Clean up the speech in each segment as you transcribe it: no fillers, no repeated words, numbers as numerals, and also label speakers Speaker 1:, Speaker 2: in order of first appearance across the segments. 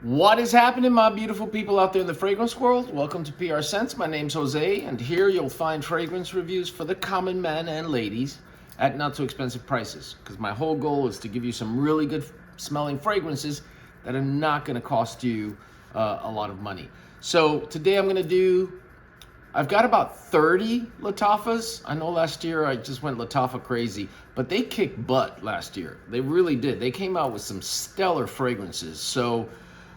Speaker 1: What is happening, my beautiful people out there in the fragrance world? Welcome to PR Scents. My name's Jose, and here you'll find fragrance reviews for the common man and ladies at not too expensive prices. Because my whole goal is to give you some really good smelling fragrances that are not going to cost you a lot of money. So today I've got about 30 Lattafas. I know last year I just went Lattafa crazy, but they kicked butt last year. They really did. They came out with some stellar fragrances. So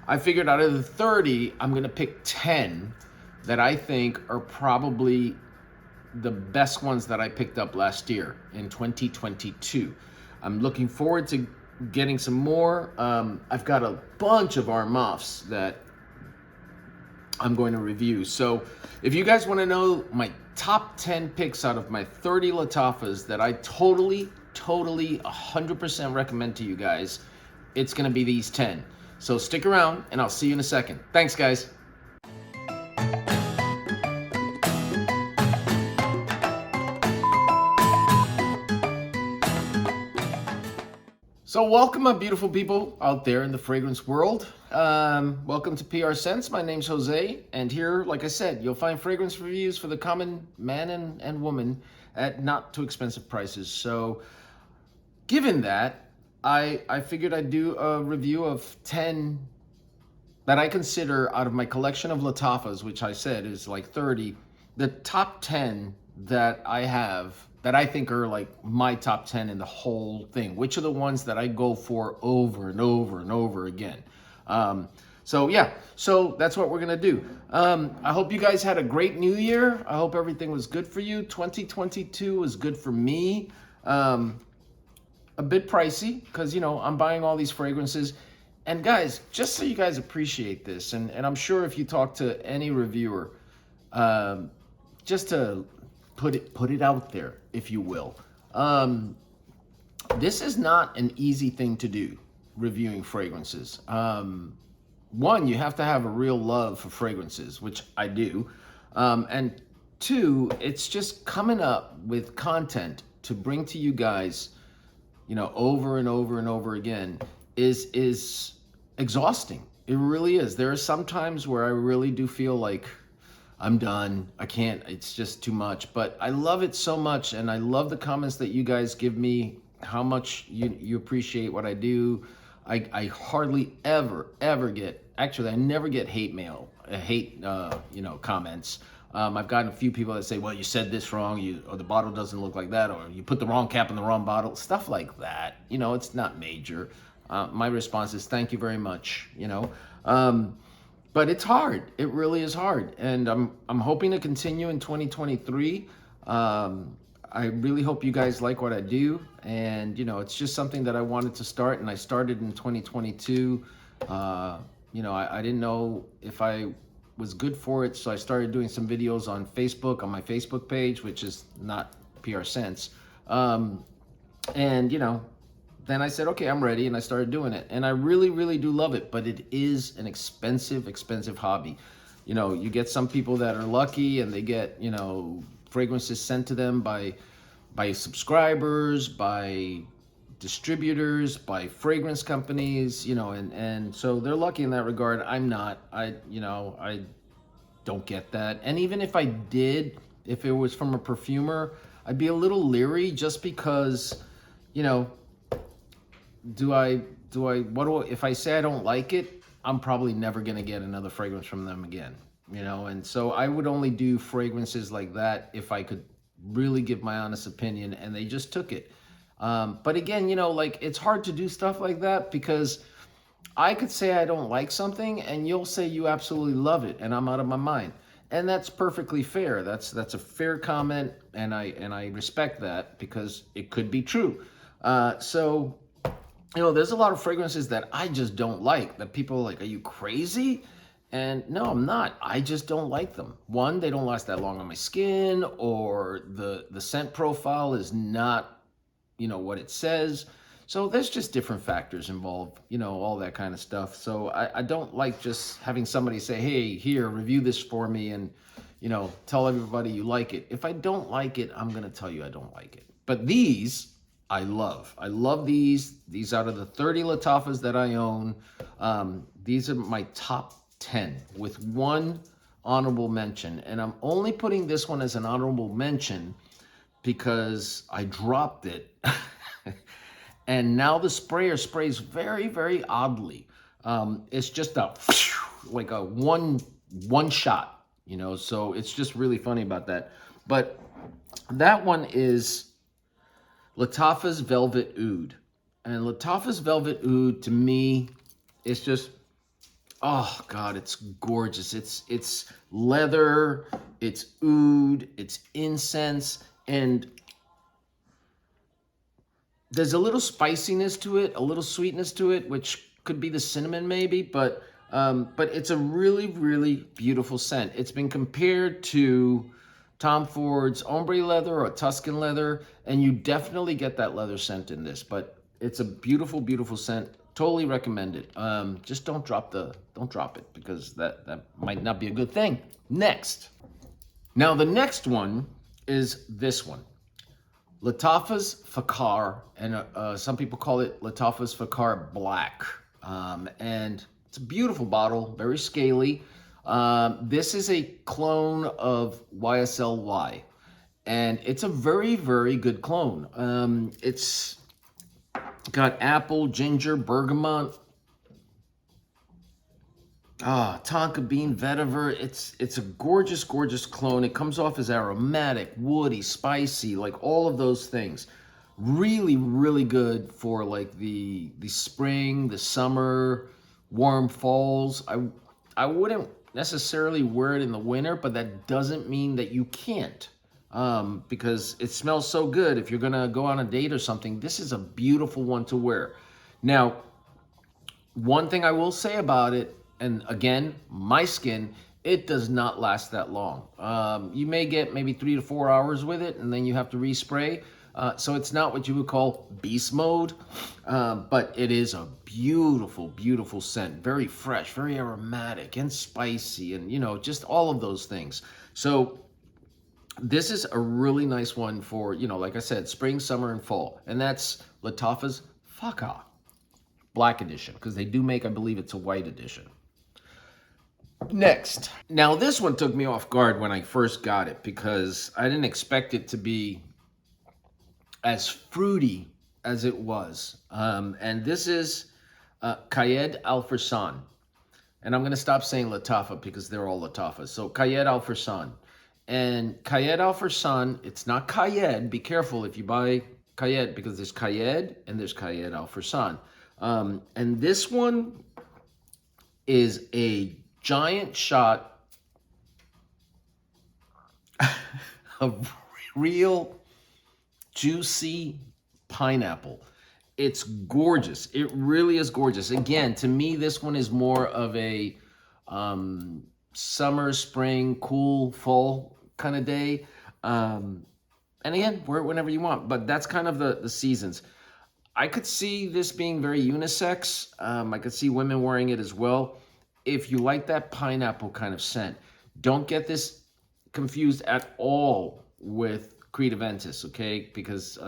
Speaker 1: I figured out of the 30, I'm gonna pick 10 that I think are probably the best ones that I picked up last year in 2022. I'm looking forward to getting some more. I've got a bunch of Armafs that I'm going to review. So if you guys want to know my top 10 picks out of my 30 Lattafas that I totally 100% recommend to you guys, it's going to be these 10. So stick around and I'll see you in a second. Thanks, guys. So welcome, my beautiful people out there in the fragrance world. Welcome to PR Scents. My name's Jose, and here, like I said, you'll find fragrance reviews for the common man and woman at not too expensive prices. So given that, I figured I'd do a review of 10 that I consider out of my collection of Lattafas, which I said is like 30, the top 10 that I have that I think are like my top 10 in the whole thing, which are the ones that I go for over and over and over again. So that's what we're gonna do. I hope you guys had a great new year. I hope everything was good for you. 2022 was good for me. A bit pricey because, you know, I'm buying all these fragrances. And guys, just so you guys appreciate this, and I'm sure if you talk to any reviewer, just to put it out there, if you will. This is not an easy thing to do, reviewing fragrances. One, you have to have a real love for fragrances, which I do. And two, it's just coming up with content to bring to you guys, you know, over and over and over again is exhausting. It really is. There are some times where I really do feel like I'm done. I can't, it's just too much, but I love it so much. And I love the comments that you guys give me, how much you appreciate what I do. I hardly ever get, actually, I never get hate mail, comments. I've gotten a few people that say, well, you said this wrong, or the bottle doesn't look like that, or you put the wrong cap in the wrong bottle, stuff like that. You know, it's not major. My response is thank you very much, you know. But it's hard. It really is hard. And I'm hoping to continue in 2023. I really hope you guys like what I do. And, you know, it's just something that I wanted to start, and I started in 2022. You know, I didn't know if I was good for it, so I started doing some videos on Facebook, on my Facebook page, which is not PR Scents. And, you know, then I said, okay, I'm ready, and I started doing it. And I really do love it, but it is an expensive hobby. You know, you get some people that are lucky and they get, you know, fragrances sent to them by subscribers, by distributors, by fragrance companies, you know, and so they're lucky in that regard. I'm not. I don't get that. And even if I did, if it was from a perfumer, I'd be a little leery just because, you know, if I say I don't like it, I'm probably never going to get another fragrance from them again, you know? And so I would only do fragrances like that if I could really give my honest opinion, and they just took it. But again, you know, like, it's hard to do stuff like that because I could say I don't like something and you'll say you absolutely love it and I'm out of my mind. And that's perfectly fair. That's a fair comment, and I respect that because it could be true. So, you know, there's a lot of fragrances that I just don't like, that people are like, are you crazy? And no, I'm not. I just don't like them. One, they don't last that long on my skin, or the scent profile is not, you know, what it says. So there's just different factors involved, you know, all that kind of stuff. So I don't like just having somebody say, hey, here, review this for me, and, you know, tell everybody you like it. If I don't like it, I'm going to tell you I don't like it. But these, I love. I love these. These out of the 30 Lattafas that I own. these are my top 10 with one honorable mention. And I'm only putting this one as an honorable mention because I dropped it. And now the sprayer sprays very, very oddly. It's just like a one shot, you know, so it's just really funny about that. But that one is Lattafas Velvet Oud. And Lattafas Velvet Oud, to me, is just, oh God, it's gorgeous. It's leather, it's oud, it's incense, and there's a little spiciness to it, a little sweetness to it, which could be the cinnamon maybe, but it's a really, really beautiful scent. It's been compared to Tom Ford's ombre leather or Tuscan leather, and you definitely get that leather scent in this, but it's a beautiful, beautiful scent. Totally recommend it. Just don't drop it, because that might not be a good thing. Next. Now the next one is this one. Lattafas Fakar, and some people call it Lattafas Fakar Black. And it's a beautiful bottle, very scaly. This is a clone of YSL-Y, and it's a very, very good clone. It's got apple, ginger, bergamot, tonka bean, vetiver. It's a gorgeous, gorgeous clone. It comes off as aromatic, woody, spicy, like all of those things. Really, really good for like the spring, the summer, warm falls. I wouldn't necessarily wear it in the winter, but that doesn't mean that you can't. Because it smells so good. If you're gonna go on a date or something, this is a beautiful one to wear. Now, one thing I will say about it, and again, my skin, it does not last that long. You may get maybe 3 to 4 hours with it, and then you have to respray. So it's not what you would call beast mode, but it is a beautiful, beautiful scent. Very fresh, very aromatic and spicy, and you know, just all of those things. So this is a really nice one for, you know, like I said, spring, summer, and fall. And that's Lattafas Fakar Black Edition, because they do make, I believe it's a white edition. Next. Now this one took me off guard when I first got it, because I didn't expect it to be as fruity as it was. And this is Kayed Al Farsan. And I'm going to stop saying Lattafa because they're all Lattafas. So Kayed Al Farsan. And Kayed Al Farsan, it's not Kayed. Be careful if you buy Kayed, because there's Kayed and there's Kayed Al Farsan. And this one is a giant shot of real juicy pineapple. It's gorgeous. It really is gorgeous. Again, to me, this one is more of a summer, spring, cool, fall kind of day. And again, wear it whenever you want, but that's kind of the seasons. I could see this being very unisex. I could see women wearing it as well. If you like that pineapple kind of scent, don't get this confused at all with Creed Aventus, okay? Because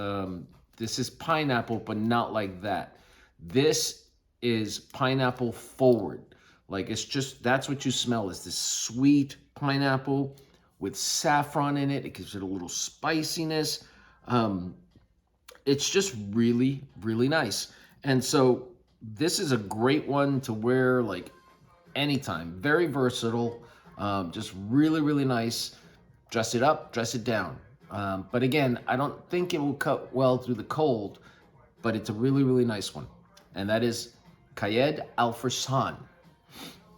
Speaker 1: this is pineapple, but not like that. This is pineapple forward. Like, it's just, that's what you smell, is this sweet pineapple with saffron in it. It gives it a little spiciness. It's just really, really nice. And so this is a great one to wear like anytime. Very versatile, just really, really nice. Dress it up, dress it down. But again, I don't think it will cut well through the cold, but it's a really, really nice one. And that is Kayed Al Farsan.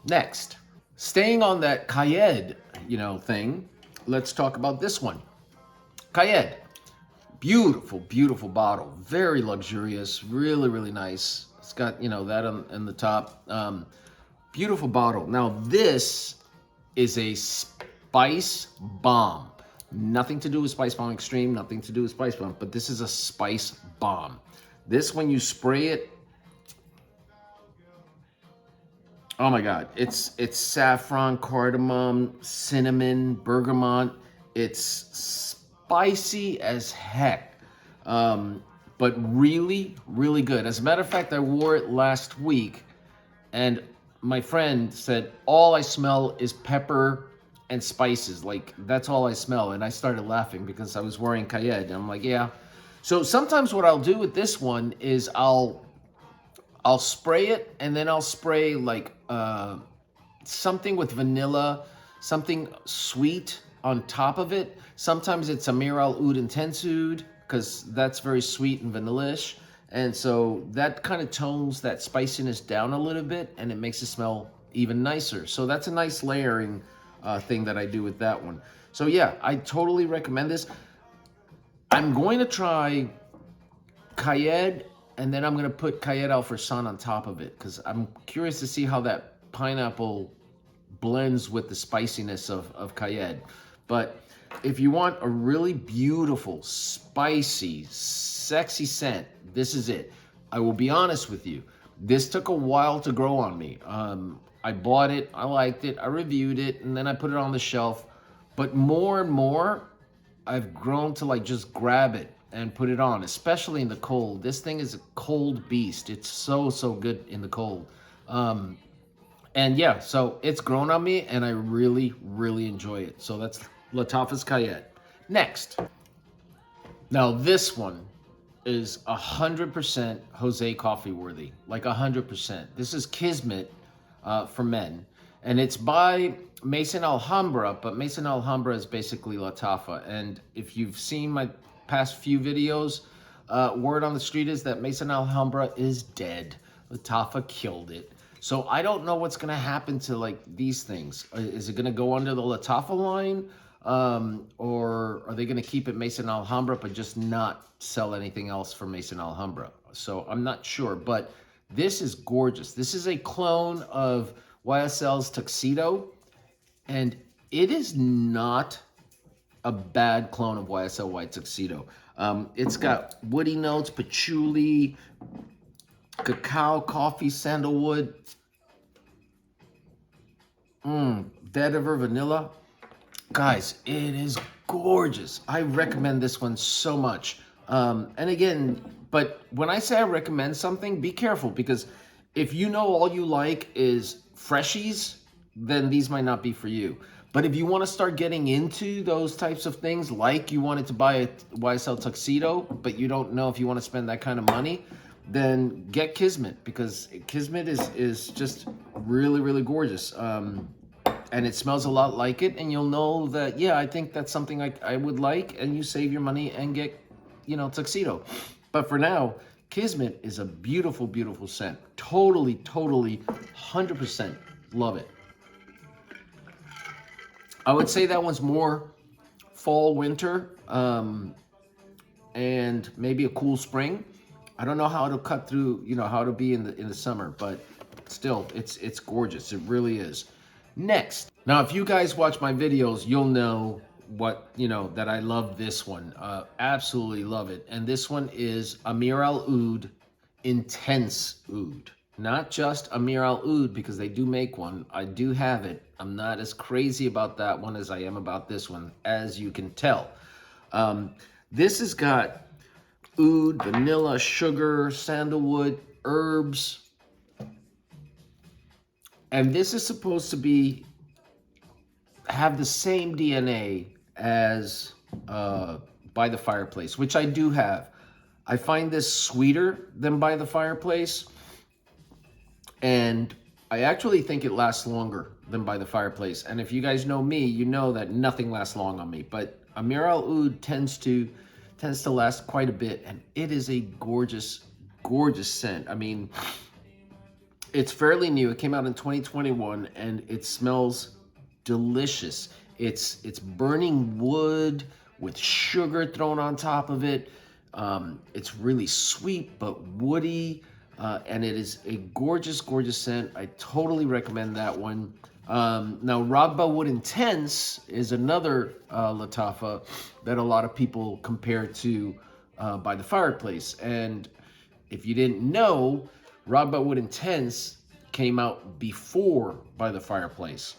Speaker 1: Next, staying on that Kayed, thing, let's talk about this one. Kayed, beautiful, beautiful bottle. Very luxurious, really, really nice. It's got, that on the top. Beautiful bottle. Now, this is a spice bomb. Nothing to do with Spice Bomb Extreme, nothing to do with Spice Bomb, but this is a spice bomb. This, when you spray it, oh my God, it's saffron, cardamom, cinnamon, bergamot. It's spicy as heck, but really, really good. As a matter of fact, I wore it last week, and my friend said, all I smell is pepper and spices. Like, that's all I smell. And I started laughing because I was wearing Cayenne. And I'm like, yeah. So sometimes what I'll do with this one is I'll spray it, and then I'll spray like something with vanilla, something sweet on top of it. Sometimes it's Amiral Oud Intense Oud, because that's very sweet and vanilla-ish. And so that kind of tones that spiciness down a little bit, and it makes it smell even nicer. So that's a nice layering thing that I do with that one. So yeah, I totally recommend this. I'm going to try Cayenne, and then I'm going to put Cayenne Alfresson on top of it, because I'm curious to see how that pineapple blends with the spiciness of Cayenne. But if you want a really beautiful, spicy, sexy scent, this is it. I will be honest with you. This took a while to grow on me. I bought it, I liked it, I reviewed it, and then I put it on the shelf. But more and more, I've grown to like just grab it and put it on, especially in the cold. This thing is a cold beast. It's so good in the cold. And yeah, so it's grown on me, and I really enjoy it. So that's Lattafas Cayenne. Next. Now this one is 100% Jose coffee worthy, like 100%. This is Kismet for men, and it's by Maison Alhambra, but Maison Alhambra is basically Lattafa. And if you've seen my past few videos, word on the street is that Maison Alhambra is dead. Lattafa killed it. So I don't know what's gonna happen to like these things. Is it gonna go under the Lattafa line? Or are they gonna keep it Maison Alhambra but just not sell anything else for Maison Alhambra? So I'm not sure, but this is gorgeous. This is a clone of YSL's Tuxedo, and it is not a bad clone of YSL White Tuxedo. It's got woody notes, patchouli, cacao, coffee, sandalwood, vetiver, vanilla. Guys, it is gorgeous. I recommend this one so much. And again, but when I say I recommend something, be careful, because if you know all you like is freshies, then these might not be for you. But if you want to start getting into those types of things, like you wanted to buy a YSL Tuxedo, but you don't know if you want to spend that kind of money, then get Kismet, because Kismet is just really gorgeous. And it smells a lot like it, and you'll know that, yeah, I think that's something I would like, and you save your money and get, you know, Tuxedo. But for now, Kismet is a beautiful scent. Totally 100% love it. I would say that one's more fall, winter, and maybe a cool spring. I don't know how it'll cut through, you know, how it'll be in the summer, but still, it's gorgeous. It really is. Next. Now, if you guys watch my videos, you'll know what, you know, that I love this one. Absolutely love it. And this one is Amiral Oud Intense Oud. Not just Amiral Oud, because they do make one. I do have it. I'm not as crazy about that one as I am about this one, as you can tell. This has got oud, vanilla, sugar, sandalwood, herbs. And this is supposed to have the same DNA as By the Fireplace, which I do have. I find this sweeter than By the Fireplace, and I actually think it lasts longer than By the Fireplace. And if you guys know me, you know that nothing lasts long on me. But Amiral Oud tends to last quite a bit, and it is a gorgeous scent. I mean, it's fairly new. It came out in 2021, and it smells delicious. It's burning wood with sugar thrown on top of it. It's really sweet but woody, and it is a gorgeous scent. I totally recommend that one. Now, Ragba Wood Intense is another Lattafa that a lot of people compare to By the Fireplace. And if you didn't know, Ragba Wood Intense came out before By the Fireplace.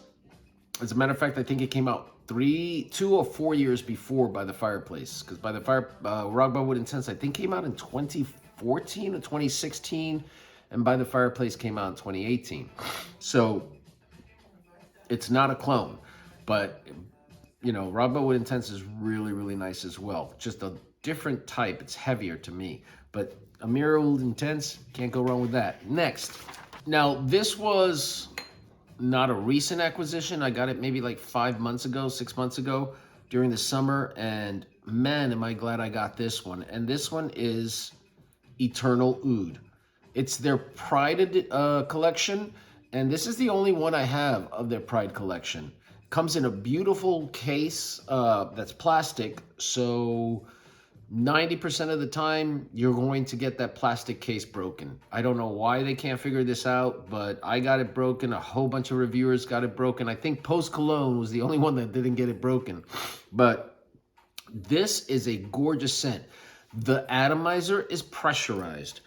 Speaker 1: As a matter of fact, I think it came out 2 or 4 years before By the Fireplace, because Ragba Wood Intense, I think, came out in 2014 or 2016, and By the Fireplace came out in 2018. So it's not a clone, but Rock Wood Intense is really, really nice as well. Just a different type. It's heavier to me, but Amira Oud Intense, can't go wrong with that. Next, now this was not a recent acquisition. I got it maybe like 5 months ago, 6 months ago during the summer, and man, am I glad I got this one. And this one is Eternal Oud. It's their Pride collection, and this is the only one I have of their Pride collection. Comes in a beautiful case that's plastic, so 90% of the time, you're going to get that plastic case broken. I don't know why they can't figure this out, but I got it broken. A whole bunch of reviewers got it broken. I think Post Cologne was the only one that didn't get it broken. But this is a gorgeous scent. The atomizer is pressurized.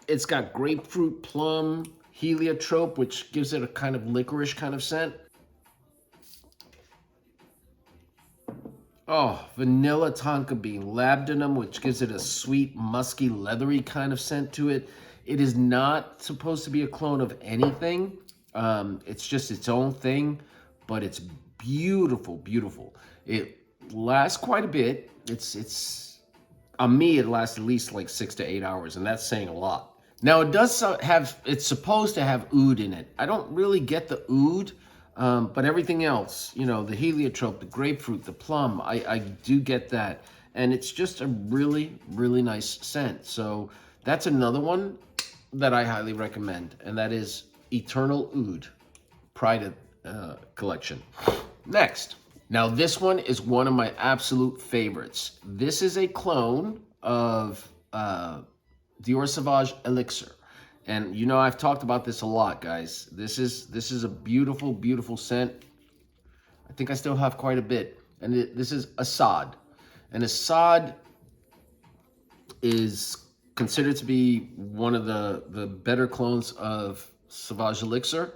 Speaker 1: It's got grapefruit, plum, heliotrope, which gives it a kind of licorice kind of scent. Oh, vanilla tonka bean, labdanum, which gives it a sweet, musky, leathery kind of scent to it. It is not supposed to be a clone of anything. It's just its own thing, but it's beautiful, beautiful. It lasts quite a bit. On me, it lasts at least like 6 to 8 hours, and that's saying a lot. Now, it's supposed to have oud in it. I don't really get the oud. But everything else, the heliotrope, the grapefruit, the plum, I do get that. And it's just a really, really nice scent. So that's another one that I highly recommend. And that is Eternal Oud Pride collection. Next. Now this one is one of my absolute favorites. This is a clone of Dior Sauvage Elixir. And I've talked about this a lot, guys. This is a beautiful, beautiful scent. I think I still have quite a bit. And this is Assad. And Assad is considered to be one of the better clones of Sauvage Elixir.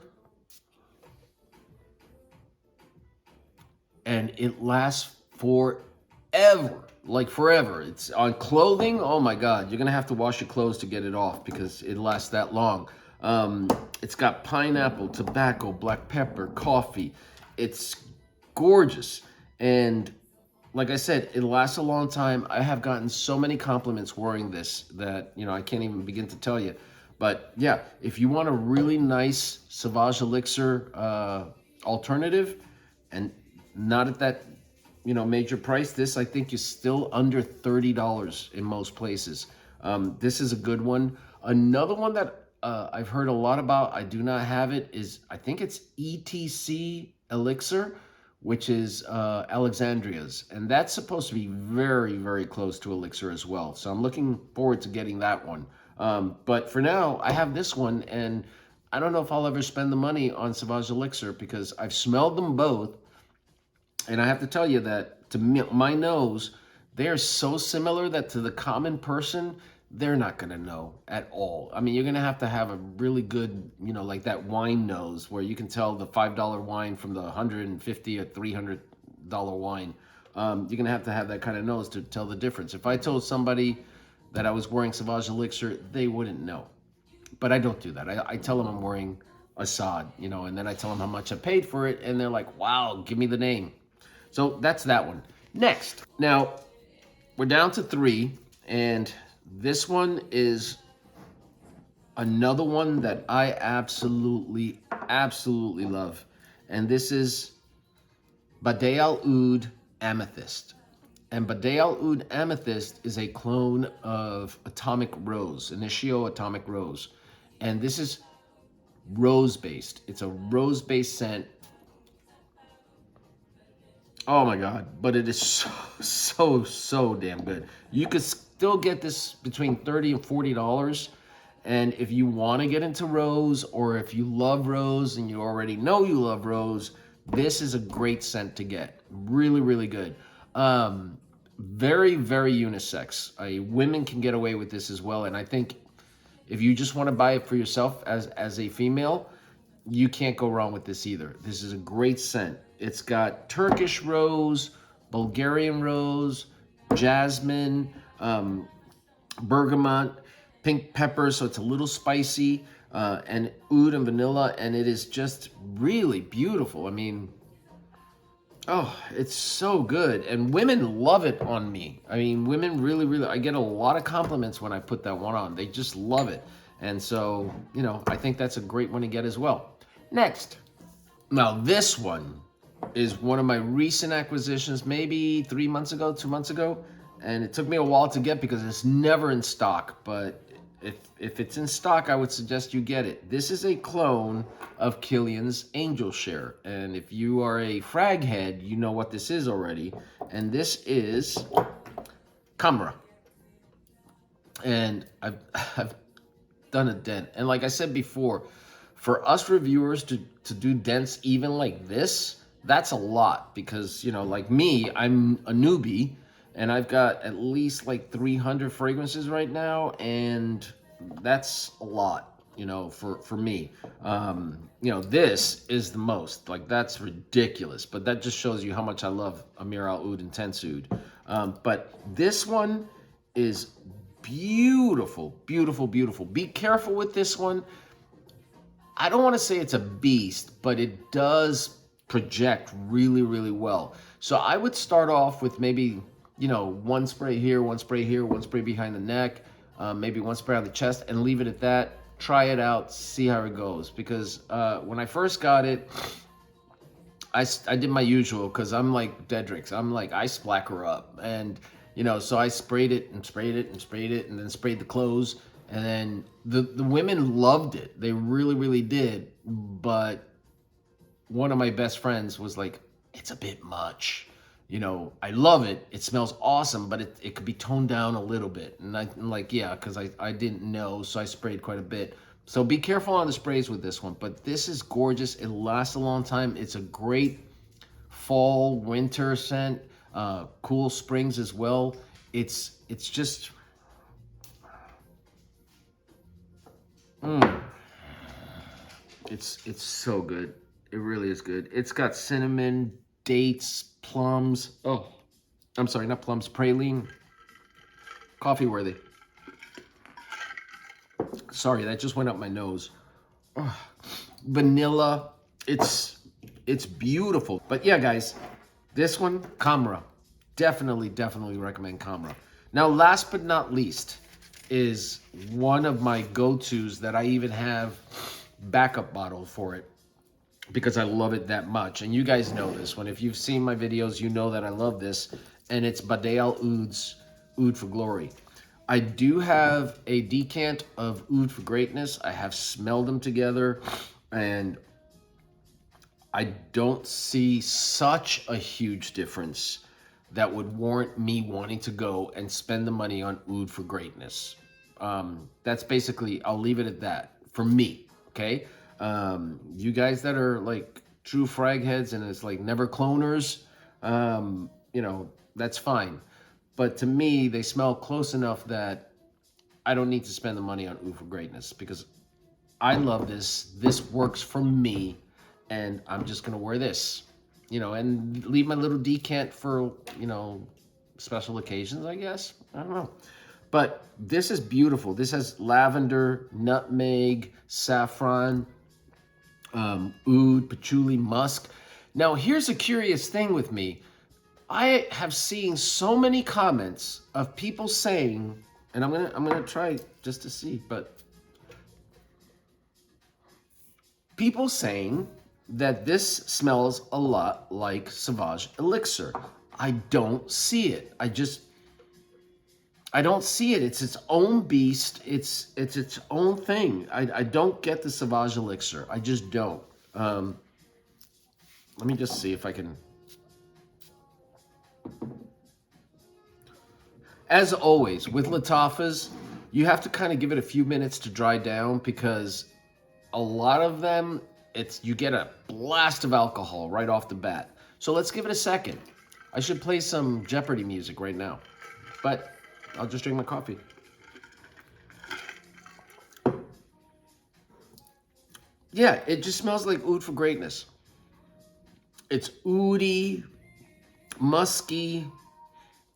Speaker 1: And it lasts forever. Like forever. It's on clothing. Oh my God, you're gonna have to wash your clothes to get it off because it lasts that long. It's got pineapple, tobacco, black pepper, coffee. It's gorgeous, and like I said, it lasts a long time. I have gotten so many compliments wearing this that I can't even begin to tell you. But yeah, if you want a really nice Sauvage Elixir alternative, and not at that major price, this I think is still under $30 in most places. This is a good one. Another one that I've heard a lot about, I do not have it, is I think it's ETC Elixir, which is Alexandria's. And that's supposed to be very, very close to Elixir as well. So I'm looking forward to getting that one. But for now, I have this one, and I don't know if I'll ever spend the money on Sauvage Elixir because I've smelled them both. And I have to tell you that to my nose, they are so similar that to the common person, they're not going to know at all. I mean, you're going to have a really good, like that wine nose where you can tell the $5 wine from the $150 or $300 wine. You're going to have that kind of nose to tell the difference. If I told somebody that I was wearing Sauvage Elixir, they wouldn't know. But I don't do that. I tell them I'm wearing Assad, and then I tell them how much I paid for it, and they're like, wow, give me the name. So that's that one. Next. Now, we're down to 3, and this one is another one that I absolutely, absolutely love. And this is Badei Al Oud Amethyst. And Badei Al Oud Amethyst is a clone of Atomic Rose, Initio Atomic Rose. And this is rose-based. It's a rose-based scent. Oh my God, but it is so damn good. You could still get this between $30 and $40. And if you want to get into rose, or if you love rose and you already know you love rose, this is a great scent to get. Really, really good. Very, very unisex. Women can get away with this as well. And I think if you just want to buy it for yourself as a female, you can't go wrong with this either. This is a great scent. It's got Turkish rose, Bulgarian rose, jasmine, bergamot, pink pepper, so it's a little spicy, and oud and vanilla, and it is just really beautiful. I mean, oh, it's so good. And women love it on me. I mean, women really, I get a lot of compliments when I put that one on. They just love it. And so, you know, I think that's a great one to get as well. Next. Now, this one is one of my recent acquisitions, maybe 3 months ago, 2 months ago. And it took me a while to get because it's never in stock. But if it's in stock, I would suggest you get it. This is a clone of Kilian's Angel Share. And if you are a frag head, you know what this is already. And this is Camera. And I've done a dent. And like I said before, for us reviewers to do dents even like this, that's a lot. Because, you know, like me, I'm a newbie. And I've got at least like 300 fragrances right now, and that's a lot, you know, for me. You know, this is the most. Like, that's ridiculous. But that just shows you how much I love Amir Al Oud Intense Oud. But this one is beautiful, beautiful, beautiful. Be careful with this one. I don't want to say it's a beast, but it does project really well. So I would start off with maybe, you know, one spray here, one spray here, one spray behind the neck, maybe one spray on the chest, and leave it at that. Try it out, see how it goes. Because when I first got it, I did my usual, because I'm like Dedrix. I'm like, I splacker up. And, you know, so I sprayed it and sprayed it and sprayed it and then sprayed the clothes. And then the women loved it. They really did. But one of my best friends was like, it's a bit much. You know, I love it. It smells awesome, but it could be toned down a little bit. And I'm like, yeah, because I didn't know, so I sprayed quite a bit. So be careful on the sprays with this one. But this is gorgeous. It lasts a long time. It's a great fall, winter scent. Cool springs as well. It's just... It's so good. It really is good. It's got cinnamon, dates, plums. Oh, I'm sorry, not plums, praline. Coffee worthy. Sorry, that just went up my nose. Oh, vanilla. It's beautiful. But yeah, guys, this one, Camera. Definitely recommend Camera. Now, last but not least is one of my go-tos that I even have backup bottle for it, because I love it that much. And you guys know this. If you've seen my videos, you know that I love this. And it's Bade Al Oud's Oud for Glory. I do have a decant of Oud for Greatness. I have smelled them together, and I don't see such a huge difference that would warrant me wanting to go and spend the money on Oud for Greatness. That's basically, I'll leave it at that for me. Okay, you guys that are like true frag heads and it's like never cloners, you know, that's fine. But to me, they smell close enough that I don't need to spend the money on Oud for Greatness, because I love this. This works for me, and I'm just gonna wear this, you know, and leave my little decant for, you know, special occasions, I guess. I don't know. But this is beautiful. This has lavender, nutmeg, saffron, oud, patchouli, musk. Now, here's a curious thing with me. I have seen so many comments of people saying, and I'm gonna try just to see, but people saying that this smells a lot like Sauvage Elixir. I don't see it. I don't see it. It's its own beast. It's its own thing. I don't get the Sauvage Elixir. I just don't. Let me just see if I can. As always, with Lattafas, you have to kind of give it a few minutes to dry down, because a lot of them, you get a blast of alcohol right off the bat. So let's give it a second. I should play some Jeopardy music right now, but I'll just drink my coffee. Yeah, it just smells like Oud for Greatness. It's oudy, musky,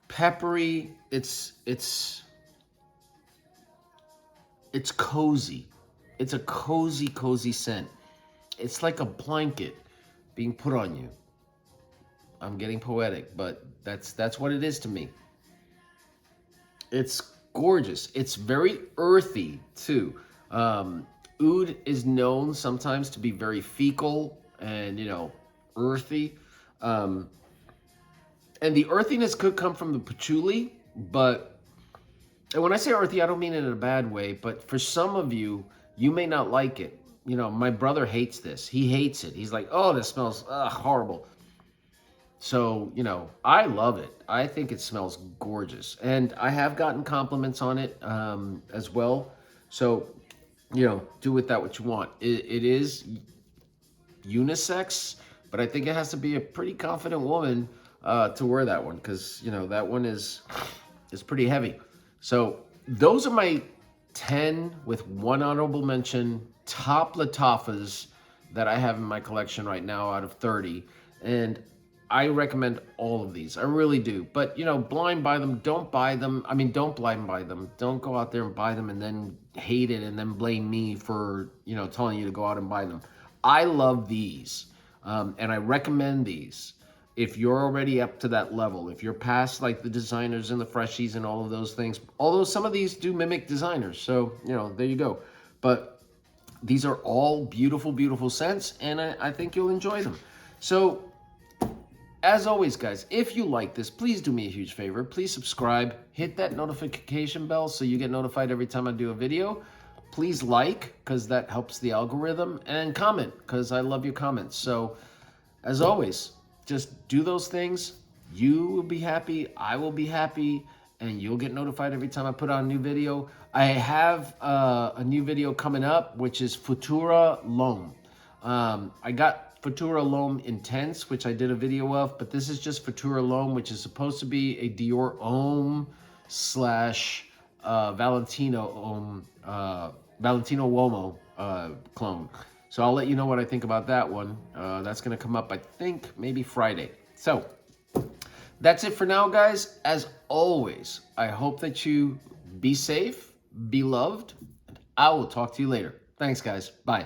Speaker 1: peppery. It's It's cozy. It's a cozy, cozy scent. It's like a blanket being put on you. I'm getting poetic, but that's what it is to me. It's gorgeous. It's very earthy too. Oud is known sometimes to be very fecal and, you know, earthy. Um, and the earthiness could come from the patchouli, but and when I say earthy, I don't mean it in a bad way, but for some of you, you may not like it. You know, my brother hates this. He hates it. He's like, oh, this smells horrible. So, you know, I love it. I think it smells gorgeous. And I have gotten compliments on it as well. So, you know, do with that what you want. It is unisex, but I think it has to be a pretty confident woman to wear that one because, you know, that one is pretty heavy. So those are my 10 with one honorable mention top Lattafas that I have in my collection right now out of 30. And I recommend all of these. I really do. But, you know, blind buy them. Don't buy them. I mean, don't blind buy them. Don't go out there and buy them and then hate it and then blame me for, you know, telling you to go out and buy them. I love these. And I recommend these. If you're already up to that level, if you're past like the designers and the freshies and all of those things, although some of these do mimic designers. So, you know, there you go. But these are all beautiful, beautiful scents, and I think you'll enjoy them. So, as always, guys, if you like this, please do me a huge favor. Please subscribe, hit that notification bell so you get notified every time I do a video. Please like, because that helps the algorithm, and comment, because I love your comments. So, as always, just do those things. You will be happy, I will be happy, and you'll get notified every time I put out a new video. I have a new video coming up, which is Futura L'Homme. I got Futura L'Homme Intense, which I did a video of, but this is just Futura L'Homme, which is supposed to be a Dior Homme slash Valentino Uomo clone. So I'll let you know what I think about that one. That's going to come up, I think, maybe Friday. So that's it for now, guys. As always, I hope that you be safe, be loved, and I will talk to you later. Thanks, guys. Bye.